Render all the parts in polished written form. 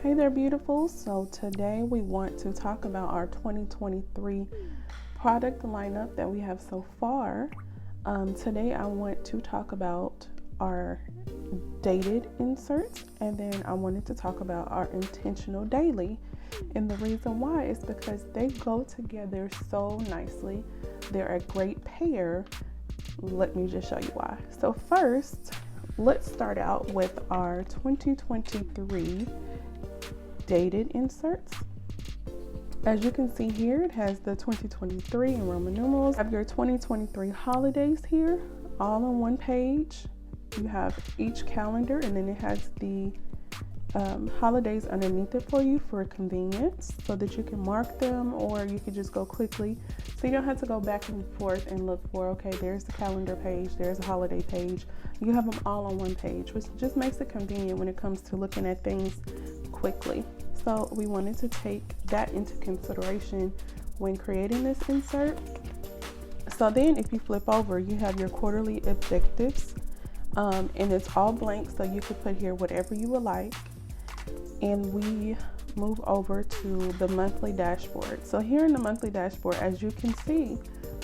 Hey there, beautiful. So today we want to talk about our 2023 product lineup that we have so far. Today I want to talk about our dated inserts, and then I wanted to talk about our intentional daily. And the reason why is because they go together so nicely. They're a great pair. Let me just show you why. So first, let's start out with our 2023 dated inserts. As you can see here, it has the 2023 in Roman numerals. You have your 2023 holidays here, all on one page. You have each calendar, and then it has the holidays underneath it for you for convenience, so that you can mark them, or you can just go quickly. So you don't have to go back and forth and look for, okay, there's the calendar page, there's a holiday page. You have them all on one page, which just makes it convenient when it comes to looking at things quickly. So we wanted to take that into consideration when creating this insert. So then if you flip over, you have your quarterly objectives, and it's all blank, so you could put here whatever you would like. And we move over to the monthly dashboard. So here in the monthly dashboard, as you can see,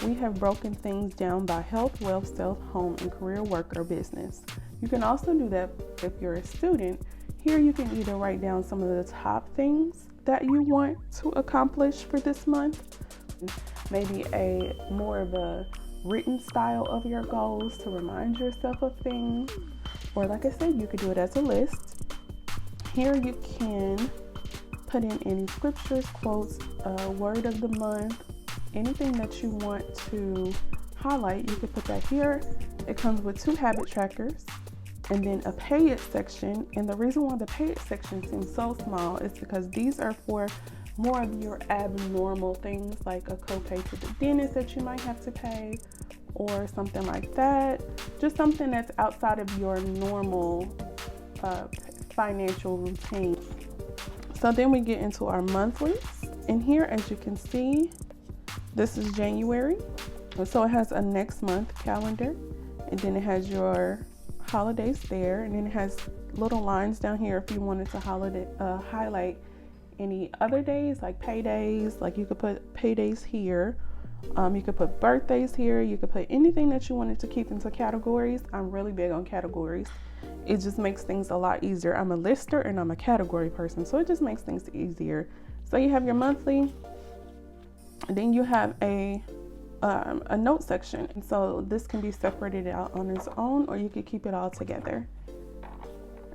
we have broken things down by health, wealth, self, home, and career, work, or business. You can also do that if you're a student. Here you can either write down some of the top things that you want to accomplish for this month, maybe a more of a written style of your goals to remind yourself of things, or like I said, you could do it as a list. Here you can put in any scriptures, quotes, word of the month, anything that you want to highlight, you can put that here. It comes with 2 habit trackers and then a pay it section. And the reason why the pay it section seems so small is because these are for more of your abnormal things, like a copay to the dentist that you might have to pay, or something like that. Just something that's outside of your normal financial routine. So then we get into our monthlies, and here, as you can see, this is January. So it has a next month calendar, and then it has your holidays there, and then it has little lines down here if you wanted to highlight any other days, like paydays. Like you could put paydays here. You could put birthdays here. You could put anything that you wanted to keep into categories. I'm really big on categories. It just makes things a lot easier. I'm a lister and I'm a category person, so it just makes things easier. So you have your monthly, then you have a note section. And so this can be separated out on its own, or you could keep it all together.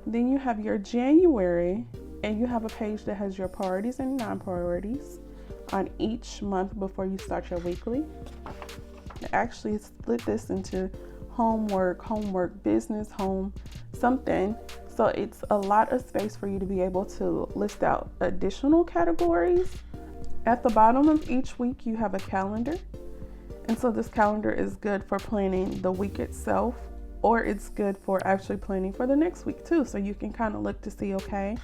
Then you have your January, and you have a page that has your priorities and non-priorities on each month before you start your weekly. I actually split this into homework, business, home, something. So it's a lot of space for you to be able to list out additional categories. At the bottom of each week, you have a calendar. And so this calendar is good for planning the week itself, or it's good for actually planning for the next week too. So you can kind of look to see, okay,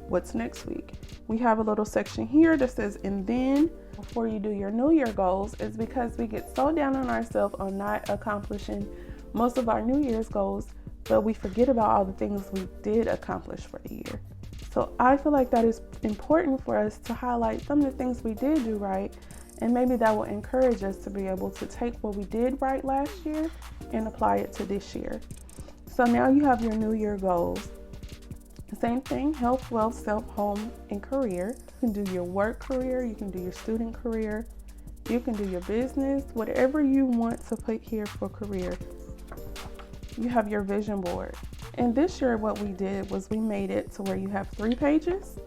what's next week? We have a little section here that says, and then before you do your New Year goals, is because we get so down on ourselves on not accomplishing most of our New Year's goals, but we forget about all the things we did accomplish for the year. So I feel like that is important for us to highlight some of the things we did do right, and maybe that will encourage us to be able to take what we did right last year and apply it to this year. So now you have your New Year goals. Same thing, health, wealth, self, home, and career. You can do your work career, you can do your student career, you can do your business, whatever you want to put here for career. You have your vision board. And this year what we did was we made it to where you have 3 pages.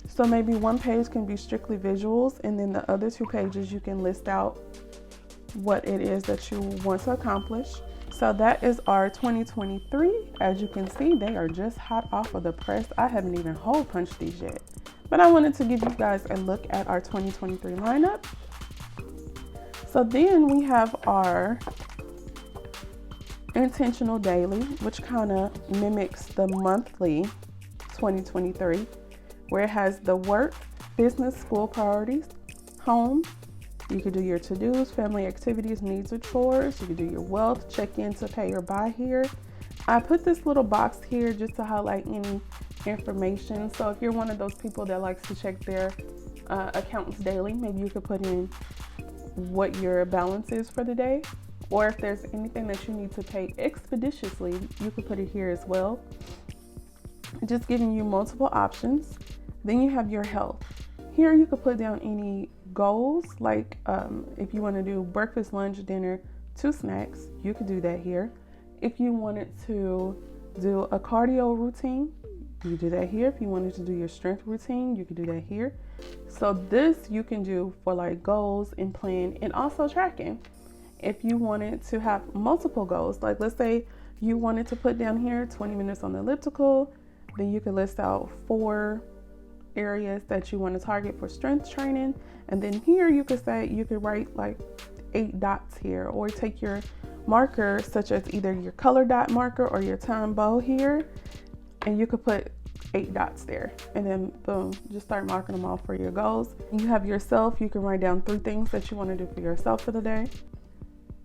So maybe one page can be strictly visuals, and then the other 2 pages you can list out what it is that you want to accomplish. So that is our 2023. As you can see, they are just hot off of the press. I haven't even hole punched these yet, but I wanted to give you guys a look at our 2023 lineup. So then we have our intentional daily, which kind of mimics the monthly 2023, where it has the work, business, school priorities, home. You could do your to-dos, family activities, needs, or chores. You could do your wealth, check in to pay or buy here. I put this little box here just to highlight any information. So if you're one of those people that likes to check their accounts daily, maybe you could put in what your balance is for the day, or if there's anything that you need to pay expeditiously, you could put it here as well. Just giving you multiple options. Then you have your health. Here you could put down any goals, like if you want to do breakfast, lunch, dinner, 2 snacks, you could do that here. If you wanted to do a cardio routine, you could do that here. If you wanted to do your strength routine, you could do that here. So this you can do for like goals and plan, and also tracking. If you wanted to have multiple goals, like let's say you wanted to put down here 20 minutes on the elliptical, then you could list out 4 areas that you want to target for strength training. And then here you could say, you could write like 8 dots here, or take your marker, such as either your color dot marker or your Tombow here, and you could put 8 dots there, and then boom, just start marking them off for your goals. You have yourself, you can write down 3 things that you want to do for yourself for the day.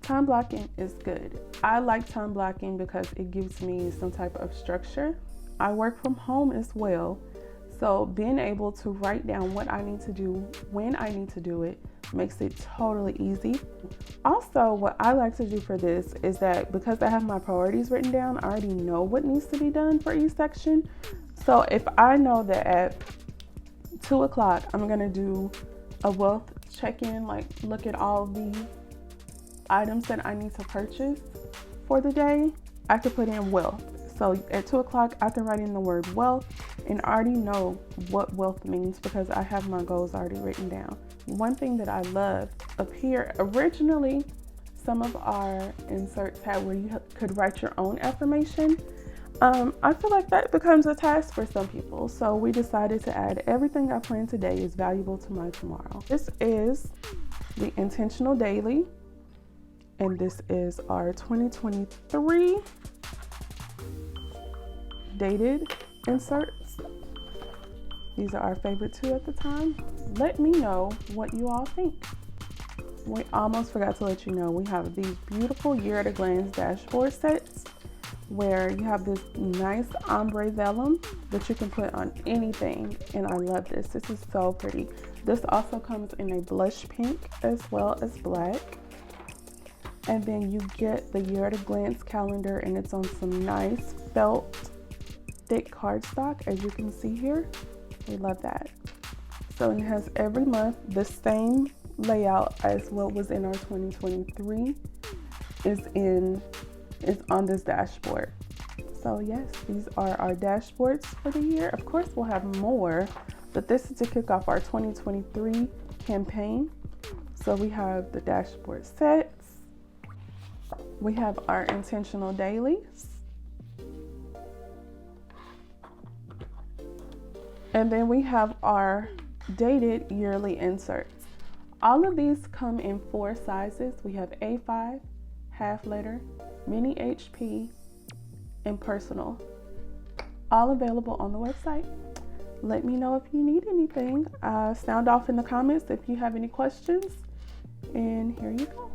Time blocking is good. I like time blocking because it gives me some type of structure. I work from home as well, so being able to write down what I need to do, when I need to do it, makes it totally easy. Also, what I like to do for this is that because I have my priorities written down, I already know what needs to be done for each section. So if I know that at 2 o'clock, I'm gonna do a wealth check-in, like look at all the items that I need to purchase for the day, I could put in wealth. So at 2 o'clock, I can write in the word wealth, and I already know what wealth means because I have my goals already written down. One thing that I love up here, originally, some of our inserts had where you could write your own affirmation. I feel like that becomes a task for some people. So we decided to add everything I plan today is valuable to my tomorrow. This is the Intentional Daily, and this is our 2023 dated inserts. These are our favorite 2 at the time. Let me know what you all think. We almost forgot to let you know we have these beautiful Year at a Glance dashboard sets where you have this nice ombre vellum that you can put on anything, and I love this. This is so pretty. This also comes in a blush pink as well as black. And then you get the Year at a Glance calendar, and it's on some nice felt thick cardstock, as you can see here. We love that. So it has every month the same layout as what was in our 2023 is on this dashboard. So yes, these are our dashboards for the year. Of course, we'll have more, but this is to kick off our 2023 campaign. So we have the dashboard sets. We have our intentional dailies. And then we have our dated yearly inserts. All of these come in 4 sizes. We have A5, half letter, mini HP, and personal. All available on the website. Let me know if you need anything. Sound off in the comments if you have any questions. And here you go.